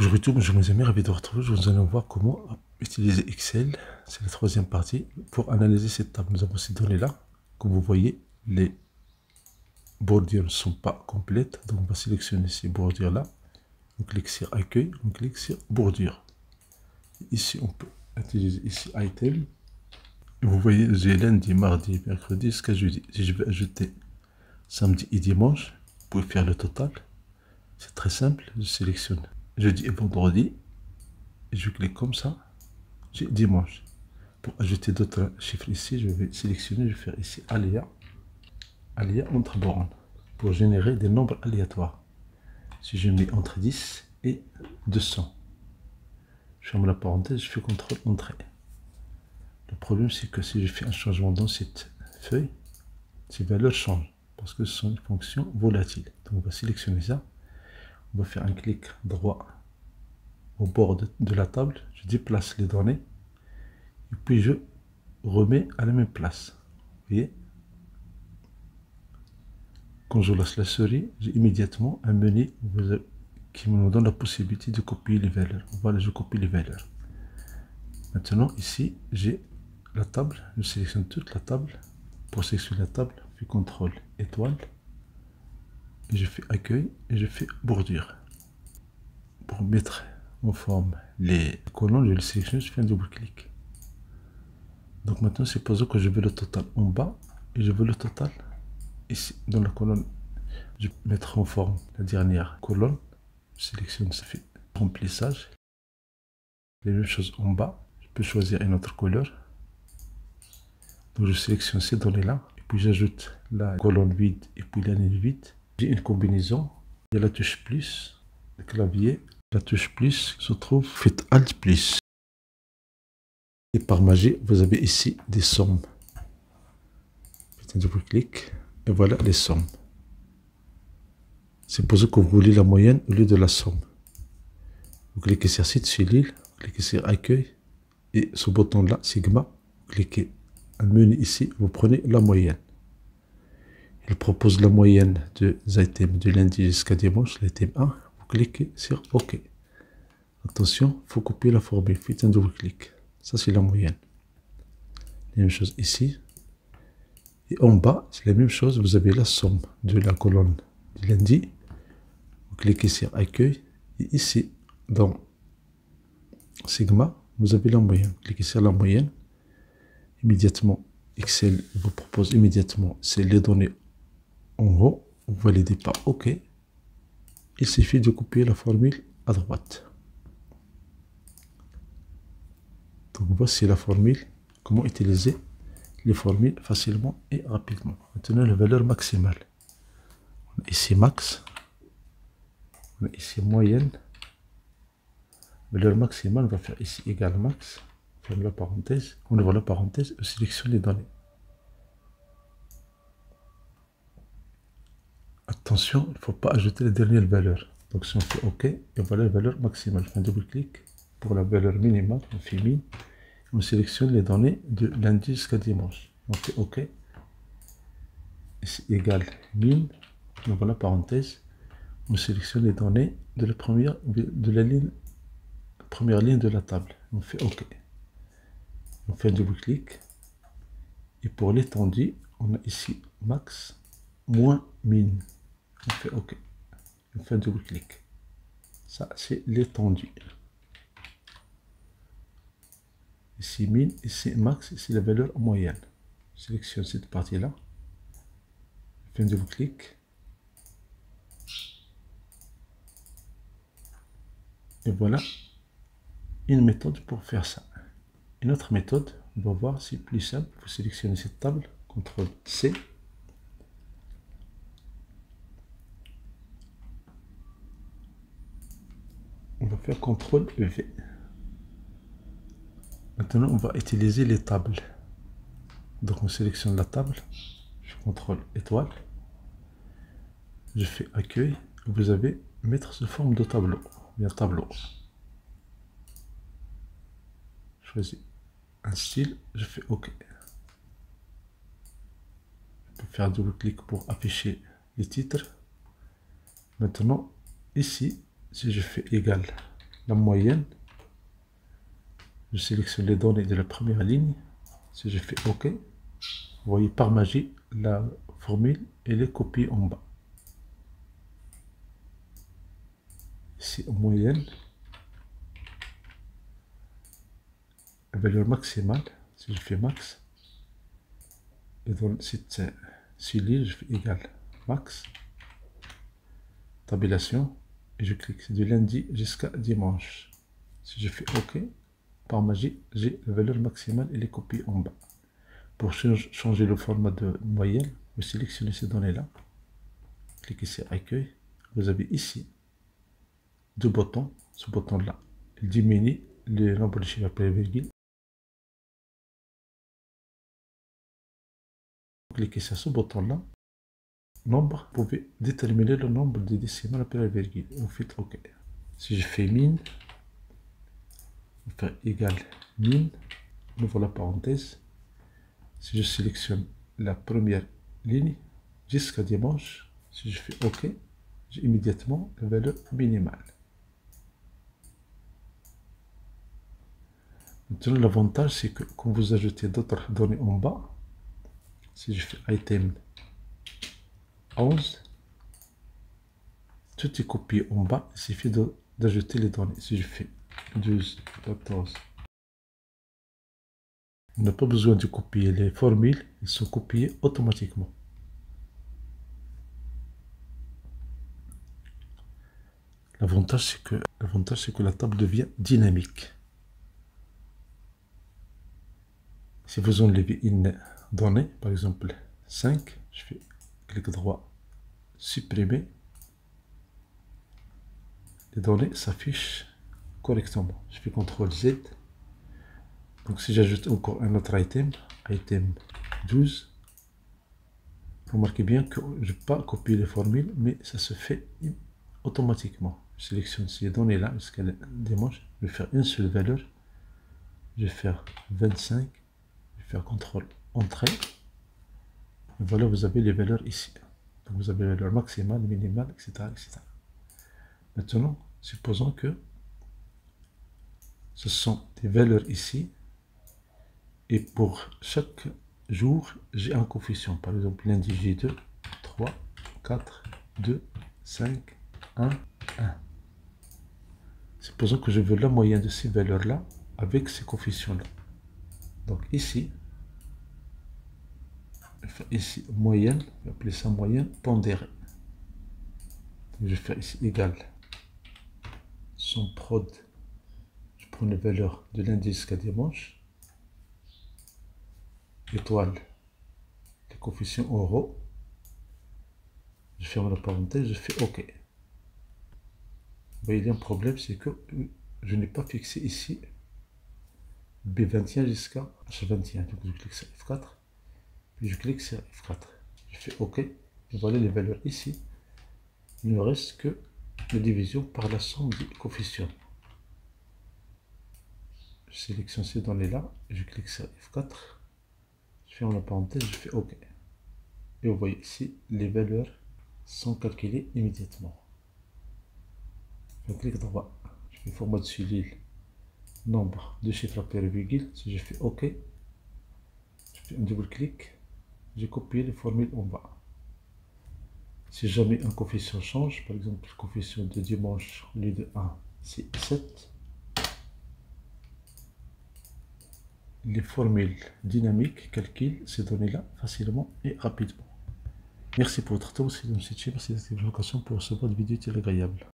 Bonjour, bonjour mes amis, ravi de vous retrouver. Nous allons voir comment utiliser Excel. C'est la troisième partie pour analyser cette table. Nous avons ces données-là. Comme vous voyez, les bordures ne sont pas complètes. Donc on va sélectionner ces bordures-là. On clique sur Accueil, on clique sur Bordure. Ici, on peut utiliser ici Item. Et vous voyez, j'ai lundi, mardi, mercredi jusqu'à jeudi. Si je veux ajouter samedi et dimanche, vous pouvez faire le total. C'est très simple. Je sélectionne jeudi et vendredi. Et je clique comme ça. J'ai dimanche. Pour ajouter d'autres chiffres ici, je vais sélectionner, je vais faire ici aléa entre bornes pour générer des nombres aléatoires. Si je mets entre 10 et 200, je ferme la parenthèse, je fais CTRL entrée. Le problème, c'est que si je fais un changement dans cette feuille, ces valeurs changent parce que ce sont des fonctions volatiles. Donc on va sélectionner ça. On va faire un clic droit au bord de la table. Je déplace les données. Et puis je remets à la même place. Vous voyez? Quand je lance la souris, j'ai immédiatement un menu qui me donne la possibilité de copier les valeurs. Voilà, je copie les valeurs. Maintenant, ici, j'ai la table. Je sélectionne toute la table. Pour sélectionner la table, je fais CTRL étoile. Et je fais accueil et je fais bordure. Pour mettre en forme les colonnes, je le sélectionne, je fais un double-clic. Donc maintenant, supposons que je veux le total en bas et je veux le total ici dans la colonne. Je vais mettre en forme la dernière colonne. Je sélectionne, ça fait remplissage. Les mêmes choses en bas. Je peux choisir une autre couleur. Donc je sélectionne ces données-là. Et puis j'ajoute la colonne vide et puis la ligne vide. J'ai une combinaison. Il y a la touche plus, le clavier. La touche plus se trouve, faites Alt plus. Et par magie, vous avez ici des sommes. Faites un double-clic. Et voilà les sommes. Supposez que vous voulez la moyenne au lieu de la somme. Vous cliquez sur site sur l'île, vous cliquez sur accueil. Et ce bouton-là, Sigma, vous cliquez un menu ici, vous prenez la moyenne. Il propose la moyenne des items de lundi jusqu'à dimanche, l'item 1. Vous cliquez sur OK. Attention, il faut copier la formule. Faites un double-clic. Ça, c'est la moyenne. La même chose ici. Et en bas, c'est la même chose. Vous avez la somme de la colonne du lundi. Vous cliquez sur accueil. Et ici, dans Sigma, vous avez la moyenne. Vous cliquez sur la moyenne. Immédiatement, Excel vous propose immédiatement les données en haut. Vous validez par OK. Il suffit de copier la formule à droite. Donc voici la formule. Comment utiliser les formules facilement et rapidement. Maintenant, la valeur maximale. On a ici max. On a ici moyenne. Valeur maximale, on va faire ici égal max. Ferme la parenthèse. On ouvre la parenthèse. On sélectionne les données. Attention, il ne faut pas ajouter les dernières valeurs. Donc si on fait OK, et voilà la valeur maximale. Je fais un double-clic. Pour la valeur minimale, on fait min. On sélectionne les données de lundi jusqu'à dimanche. On fait OK. C'est égal min. On ouvre la parenthèse. On sélectionne les données de la première ligne de la table. On fait OK. On fait un double-clic. Et pour l'étendue, on a ici max moins min. On fait OK. On fait un double-clic. Ça, c'est l'étendue. Ici min, ici max, ici la valeur moyenne. Je sélectionne cette partie-là. Je fais un double-clic. Et voilà une méthode pour faire ça. Une autre méthode, on va voir si plus simple. Vous sélectionnez cette table, CTRL C. On va faire CTRL V. Maintenant, on va utiliser les tables. Donc, on sélectionne la table. Je fais CTRL étoile. Je fais accueil. Vous avez mettre sous forme de tableau. Bien tableau. Je choisis un style. Je fais OK. Je peux faire double-clic pour afficher les titres. Maintenant, ici, si je fais égal la moyenne. Je sélectionne les données de la première ligne. Si je fais OK, vous voyez par magie, la formule elle est copiée en bas. Ici, en moyenne, la valeur maximale, si je fais max, et dans le site Silly, je fais égal max, tabulation, et je clique du lundi jusqu'à dimanche. Si je fais OK, par magie, j'ai la valeur maximale et les copies en bas. Pour changer le format de moyenne, vous sélectionnez ces données-là, cliquez sur Accueil, vous avez ici deux boutons. Ce bouton-là, il diminue le nombre de chiffres après virgule. Cliquez sur ce bouton-là. Nombre, vous pouvez déterminer le nombre de décimales après la virgule. Vous faites OK. Si je fais min, je vais faire égal min, j'ouvre la parenthèse. Si je sélectionne la première ligne jusqu'à dimanche, si je fais OK, j'ai immédiatement la valeur minimale. Maintenant, l'avantage, c'est que quand vous ajoutez d'autres données en bas, si je fais item 11, tout est copié en bas, il suffit d'ajouter les données. Si je fais 12, 14, on n'a pas besoin de copier les formules, ils sont copiés automatiquement. L'avantage, c'est que la table devient dynamique. Si vous enlevez une donnée, par exemple 5, je fais clic droit, supprimer. Les données s'affichent correctement. Je fais CTRL Z. Donc si j'ajoute encore un autre item, item 12, remarquez bien que je n'ai pas copié les formules, mais ça se fait automatiquement. Je sélectionne ces données-là jusqu'à dimanche. Je vais faire une seule valeur. Je vais faire 25. Je vais faire CTRL Entrée. Et voilà, vous avez les valeurs ici. Donc vous avez la valeur maximale, minimale, etc., etc. Maintenant, supposons que ce sont des valeurs ici. Et pour chaque jour, j'ai un coefficient. Par exemple, lundi, j'ai 2, 3, 4, 2, 5, 1, 1. Supposons que je veux la moyenne de ces valeurs-là avec ces coefficients-là. Donc ici, moyenne, je vais appeler ça moyenne pondérée. Donc, je vais faire ici égal son prod. Je prends les valeurs de lundi jusqu'à dimanche. Étoile, les coefficients euros. Je ferme la parenthèse, je fais OK. Vous voyez, il y a un problème, c'est que je n'ai pas fixé ici B21 jusqu'à H21. Donc je clique sur F4, puis je clique sur F4. Je fais OK. Et voilà les valeurs ici. Il ne reste que la division par la somme des coefficients. Je sélectionne ces données-là, je clique sur F4. Je ferme la parenthèse, je fais OK. Et vous voyez ici, les valeurs sont calculées immédiatement. Je clique droit, je fais format de Sully, nombre de chiffres après virgule. Si je fais OK, je fais un double clic, j'ai copié les formules en bas. Si jamais un coefficient change, par exemple le coefficient de dimanche au lieu de 1, c'est 7. Les formules dynamiques calculent ces données-là facilement et rapidement. Merci pour votre temps, c'est M. Tché, merci d'être venu pour recevoir des vidéos très agréables.